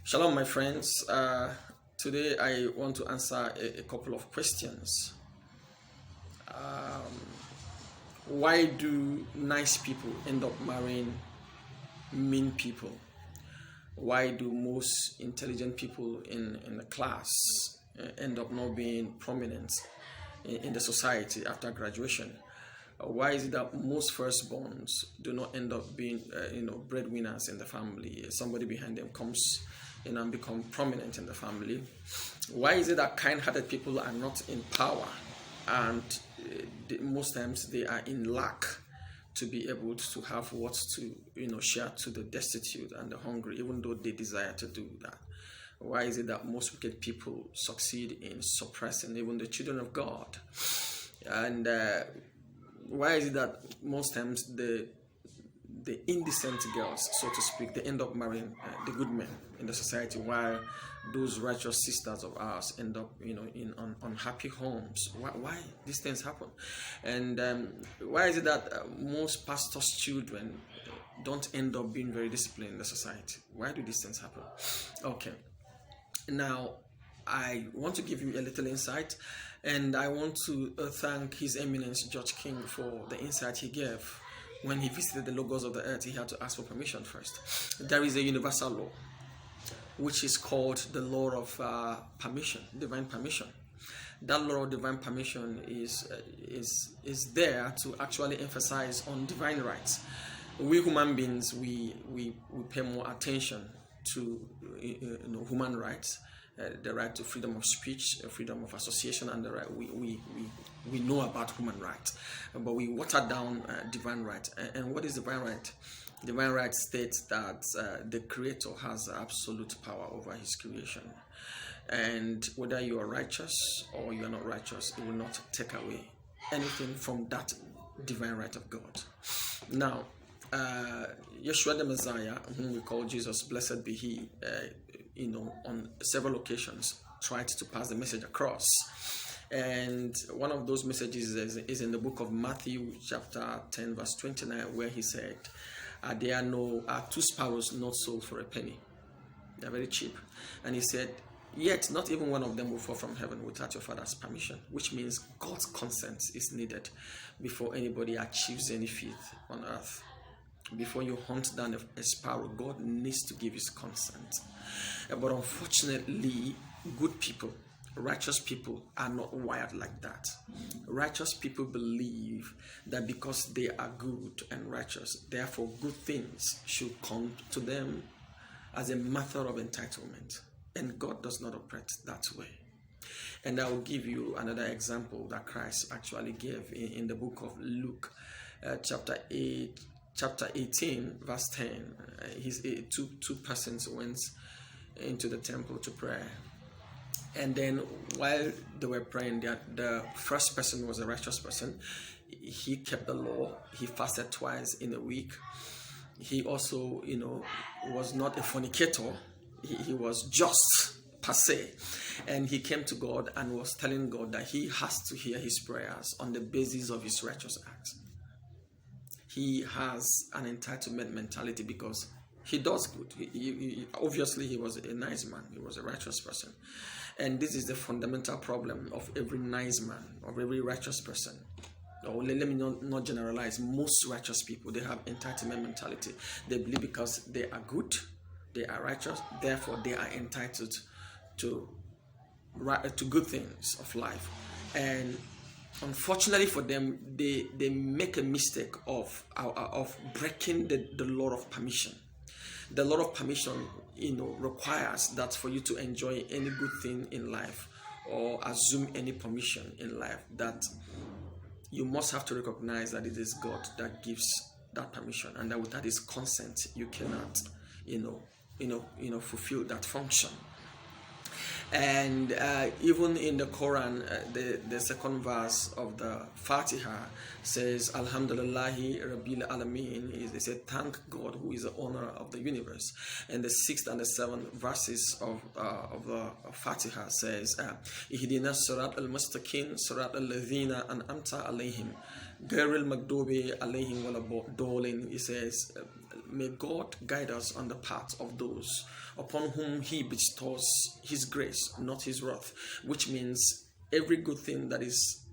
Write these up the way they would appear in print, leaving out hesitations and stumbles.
Shalom, my friends. Today I want to answer a couple of questions. Why do nice people end up marrying mean people? Why do most intelligent people in the class end up not being prominent in the society after graduation? Why is it that most firstborns do not end up being, breadwinners in the family? Somebody behind them comes and become prominent in the family. Why is it that kind-hearted people are not in power, and most times they are in lack to be able to have what to share to the destitute and the hungry, even though they desire to do that? Why is it that most wicked people succeed in suppressing even the children of God? And why is it that most times the indecent girls, so to speak, they end up marrying the good men in the society, while those righteous sisters of ours end up, in unhappy homes? Why these things happen? And why is it that most pastors' children don't end up being very disciplined in the society? Why do these things happen? Okay, now I want to give you a little insight, and I want to thank His Eminence George King for the insight he gave. When he visited the logos of the earth, he had to ask for permission first. There is a universal law, which is called the law of permission, divine permission. That law of divine permission is there to actually emphasize on divine rights. We human beings, we pay more attention to human rights, the right to freedom of speech, freedom of association, and the right we know about human rights, but we water down divine rights. And what is divine right? Divine right states that the Creator has absolute power over His creation, and whether you are righteous or you are not righteous, it will not take away anything from that divine right of God. Now, Yeshua the Messiah, whom we call Jesus, blessed be He, on several occasions tried to pass the message across. And one of those messages is in the book of Matthew chapter 10 verse 29, where He said, there are two sparrows not sold for a penny. They're very cheap. And He said, yet not even one of them will fall from heaven without your Father's permission, which means God's consent is needed before anybody achieves any feat on earth. Before you hunt down a sparrow, God needs to give His consent. But unfortunately, good people, righteous people are not wired like that. Righteous people believe that because they are good and righteous, therefore good things should come to them as a matter of entitlement. And God does not operate that way. And I will give you another example that Christ actually gave in the book of Luke, chapter 18, verse 10. Two persons went into the temple to pray. And then while they were praying, the first person was a righteous person. He kept the law. He fasted twice in a week. He also, was not a fornicator. He was just per se. And he came to God and was telling God that he has to hear his prayers on the basis of his righteous acts. He has an entitlement mentality because he does good. Obviously, he was a nice man. He was a righteous person. And this is the fundamental problem of every nice man, of every righteous person. Or let me not generalize. Most righteous people, they have entitlement mentality. They believe because they are good, they are righteous, therefore they are entitled to good things of life. And unfortunately for them, they make a mistake of breaking the law of permission. The law of permission, requires that for you to enjoy any good thing in life or assume any permission in life, that you must have to recognize that it is God that gives that permission, and that without His consent, you cannot, fulfill that function. And even in the Quran, the second verse of the Fatiha says, Alhamdulillahi Rabbil Alameen. They say, thank God who is the owner of the universe. And the 6th and the 7th verses of the Fatiha says, Ihdina Surat al-Mustaqim, Surat al-Ladhina an'amta alayhim, Ghairil Maghdubi alayhim wala dolin. It says, may God guide us on the path of those upon whom He bestows His grace, not His wrath, which means every good thing that is,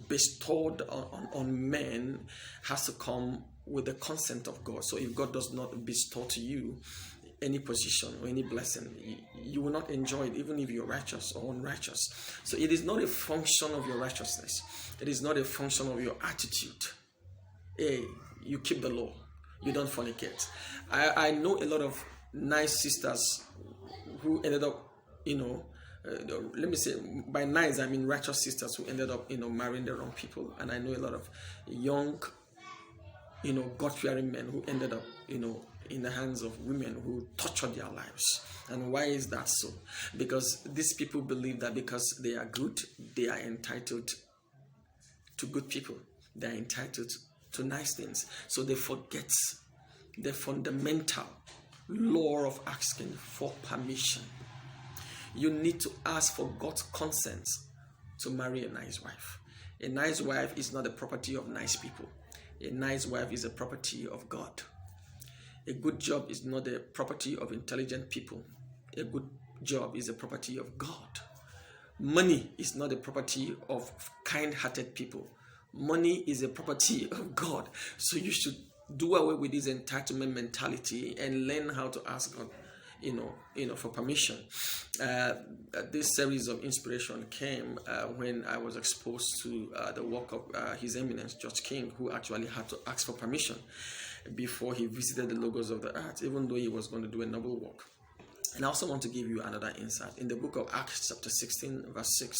bestowed on men has to come with the consent of God. So if God does not bestow to you any position or any blessing, you will not enjoy it, even if you're righteous or unrighteous. So it is not a function of your righteousness. It is not a function of your attitude. Hey, you keep the law. You don't fornicate. I know a lot of nice sisters who ended up, let me say, by nice I mean righteous sisters who ended up, marrying the wrong people. And I know a lot of young, God-fearing men who ended up, in the hands of women who tortured their lives. And why is that so? Because these people believe that because they are good, they are entitled to good people. They are entitled to nice things. So they forget the fundamental law of asking for permission. You need to ask for God's consent to marry a nice wife. A nice wife is not the property of nice people. A nice wife is a property of God. A good job is not the property of intelligent people. A good job is the property of God. Money is not the property of kind-hearted people. Money is a property of God. So you should do away with this entitlement mentality and learn how to ask God, for permission. This series of inspiration came when I was exposed to the work of His Eminence George King, who actually had to ask for permission before he visited the logos of the earth, even though he was going to do a noble work. And I also want to give you another insight. In the book of Acts chapter 16 verse 6,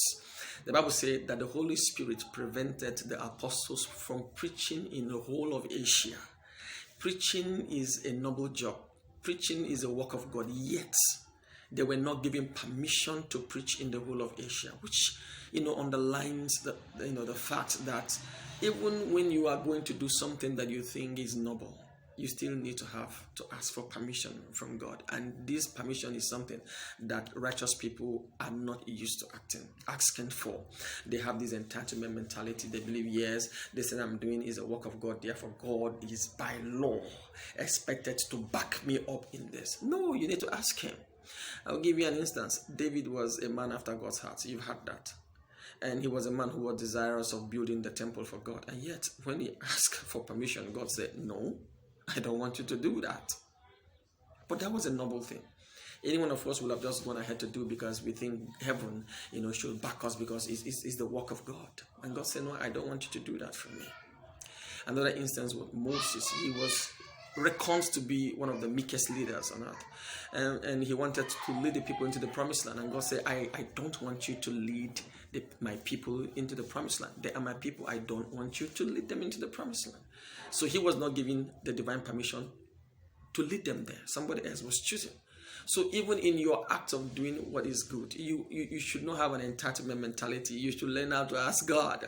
the Bible said that the Holy Spirit prevented the apostles from preaching in the whole of Asia. Preaching is a noble job. Preaching is a work of God, yet they were not given permission to preach in the whole of Asia, which underlines the fact that even when you are going to do something that you think is noble, you still need to have to ask for permission from God. And this permission is something that righteous people are not used to asking for. They have this entitlement mentality. They believe, yes, this thing I'm doing is a work of God, therefore God is by law expected to back me up in this. No, you need to ask Him. I'll give you an instance. David was a man after God's heart. You've heard that. And he was a man who was desirous of building the temple for God. And yet, when he asked for permission, God said, no, I don't want you to do that. But that was a noble thing. Any one of us will have just gone ahead to do because we think heaven, should back us because it's the work of God. And God said, no, I don't want you to do that for me. Another instance with Moses, he was reckoned to be one of the meekest leaders on earth. And he wanted to lead the people into the promised land. And God said, I don't want you to lead my people into the promised land. They are my people. I don't want you to lead them into the promised land. So he was not given the divine permission to lead them there. Somebody else was choosing. So even in your act of doing what is good, you should not have an entitlement mentality. You should learn how to ask God.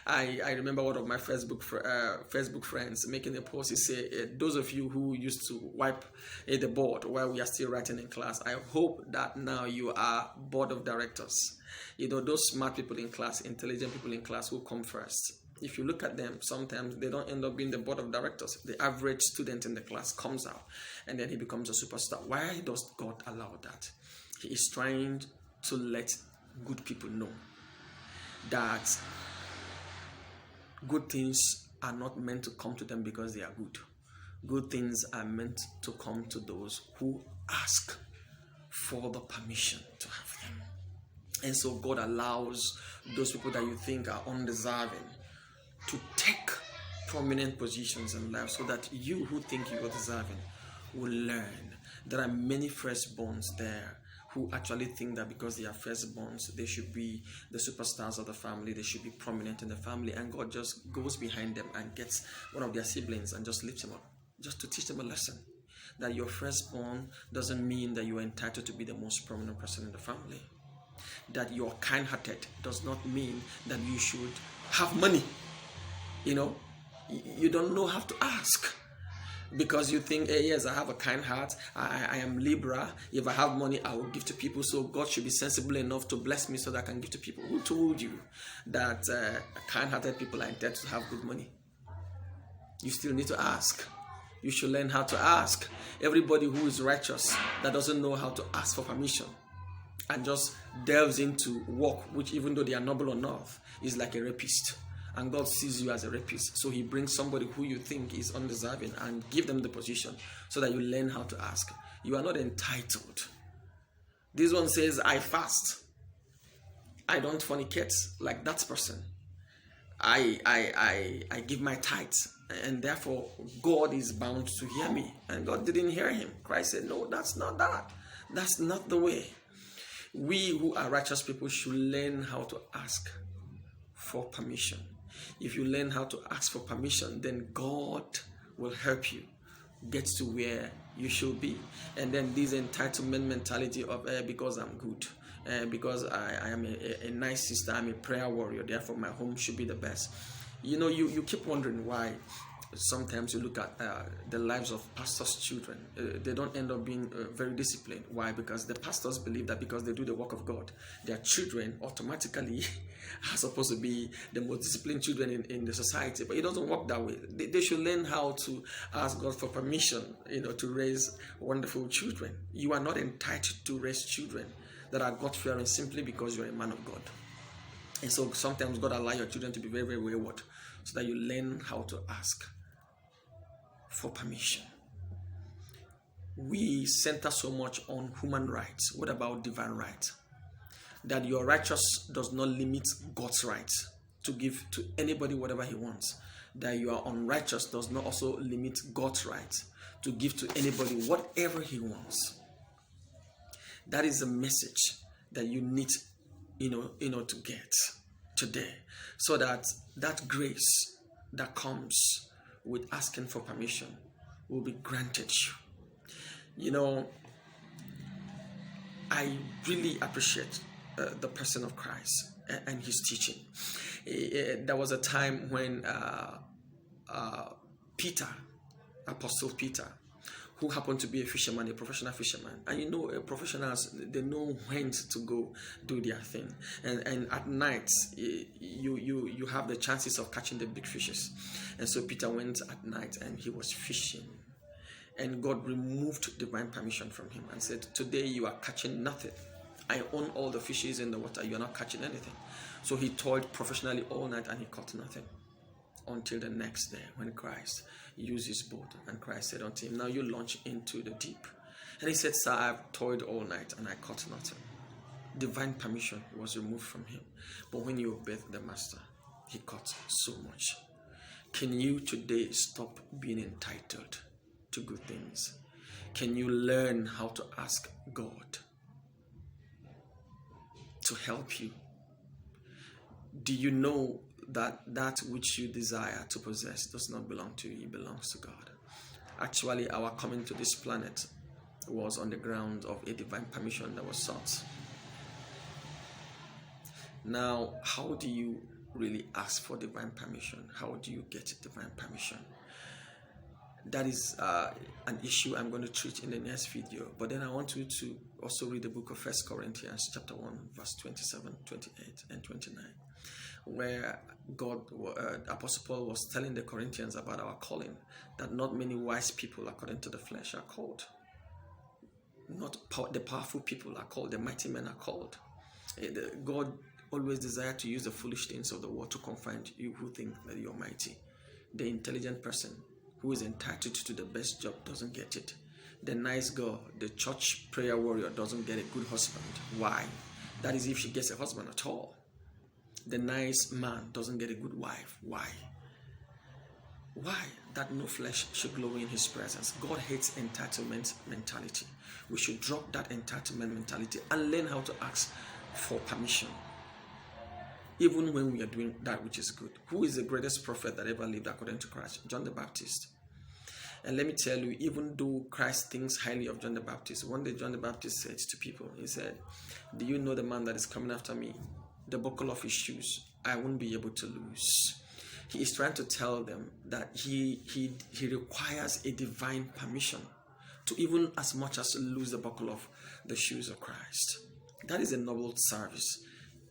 I remember one of my Facebook friends making a post. He said, those of you who used to wipe the board while we are still writing in class, I hope that now you are board of directors. Those smart people in class, intelligent people in class who come first. If you look at them, sometimes they don't end up being the board of directors. The average student in the class comes out and then he becomes a superstar. Why does God allow that? He is trying to let good people know that good things are not meant to come to them because they are good. Good things are meant to come to those who ask for the permission to have them. And so God allows those people that you think are undeserving to take prominent positions in life so that you who think you are deserving will learn. There are many firstborns there who actually think that because they are firstborns, they should be the superstars of the family, they should be prominent in the family, and God just goes behind them and gets one of their siblings and just lifts him up, just to teach them a lesson. That your firstborn doesn't mean that you are entitled to be the most prominent person in the family. That you're kind-hearted does not mean that you should have money. You don't know how to ask because you think, hey, yes, I have a kind heart. I am Libra. If I have money, I will give to people. So God should be sensible enough to bless me so that I can give to people. Who told you that kind-hearted people are entitled to have good money? You still need to ask. You should learn how to ask. Everybody who is righteous that doesn't know how to ask for permission and just delves into work, which even though they are noble enough, is like a rapist. And God sees you as a rapist. So he brings somebody who you think is undeserving and give them the position so that you learn how to ask. You are not entitled. This one says, I fast. I don't fornicate like that person. I give my tithes, and therefore God is bound to hear me. And God didn't hear him. Christ said, no, that's not that. That's not the way. We who are righteous people should learn how to ask for permission. If you learn how to ask for permission, then God will help you get to where you should be. And then this entitlement mentality of because I'm good, because I am a nice sister, I'm a prayer warrior, therefore my home should be the best. You keep wondering why sometimes you look at the lives of pastors' children. They don't end up being very disciplined. Why? Because the pastors believe that because they do the work of God, their children automatically are supposed to be the most disciplined children in the society. But it doesn't work that way. They should learn how to ask God for permission, to raise wonderful children. You are not entitled to raise children that are God-fearing simply because you're a man of God. And so sometimes God allows your children to be very, very wayward so that you learn how to ask for permission. We center so much on human rights. What about divine rights? That your righteous does not limit God's rights to give to anybody whatever he wants. That your unrighteous does not also limit God's rights to give to anybody whatever he wants. That is a message that you need, to get today, so that grace that comes with asking for permission will be granted you. I really appreciate the person of Christ and his teaching. There was a time when Peter, Apostle Peter, who happened to be a fisherman, a professional fisherman. And professionals, they know when to go do their thing. And at night, you have the chances of catching the big fishes. And so Peter went at night and he was fishing. And God removed divine permission from him and said, today you are catching nothing. I own all the fishes in the water. You're not catching anything. So he toiled professionally all night and he caught nothing. Until the next day when Christ used his boat, and Christ said unto him, now you launch into the deep. And he said, sir, I've toiled all night and I caught nothing. Divine permission was removed from him. But when he obeyed the master, he caught so much. Can you today stop being entitled to good things? Can you learn how to ask God to help you? Do you know that which you desire to possess does not belong to you, it belongs to God? Actually, our coming to this planet was on the ground of a divine permission that was sought. Now, how do you really ask for divine permission? How do you get divine permission? That is an issue I'm going to treat in the next video. But then I want you to also read the book of 1 Corinthians chapter 1, verse 27, 28, and 29, where Apostle Paul was telling the Corinthians about our calling, that not many wise people according to the flesh are called. Not the powerful people are called, the mighty men are called. God always desires to use the foolish things of the world to confound you who think that you're mighty. The intelligent person who is entitled to the best job doesn't get it. The nice girl, the church prayer warrior, doesn't get a good husband. Why? That is if she gets a husband at all. The nice man doesn't get a good wife. Why? Why? That no flesh should glory in his presence. God hates entitlement mentality. We should drop that entitlement mentality and learn how to ask for permission, even when we are doing that which is good. Who is the greatest prophet that ever lived according to Christ? John the Baptist. And let me tell you, even though Christ thinks highly of John the Baptist, one day John the Baptist said to people, he said, do you know the man that is coming after me? The buckle of his shoes, I won't be able to lose. He is trying to tell them that he requires a divine permission to even as much as lose the buckle of the shoes of Christ. That is a noble service.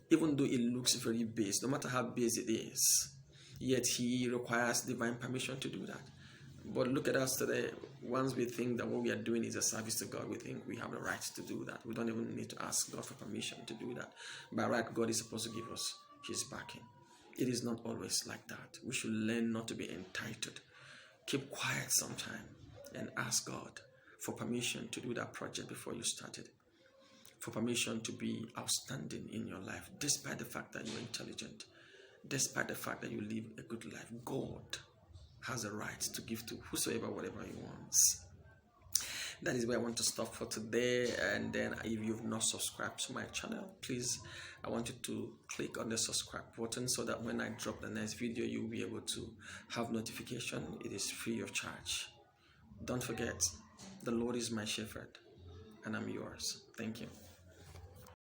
Even though it looks very base, no matter how base it is, yet he requires divine permission to do that. But look at us today. Once we think that what we are doing is a service to God, we think we have the right to do that. We don't even need to ask God for permission to do that. By right, God is supposed to give us His backing. It is not always like that. We should learn not to be entitled. Keep quiet sometime and ask God for permission to do that project before you started. For permission to be outstanding in your life, despite the fact that you're intelligent, despite the fact that you live a good life. God has a right to give to whosoever whatever He wants. That is where I want to stop for today. And then if you've not subscribed to my channel, please, I want you to click on the subscribe button so that when I drop the next video, you'll be able to have notification. It is free of charge. Don't forget, the Lord is my shepherd and I'm yours. Thank you.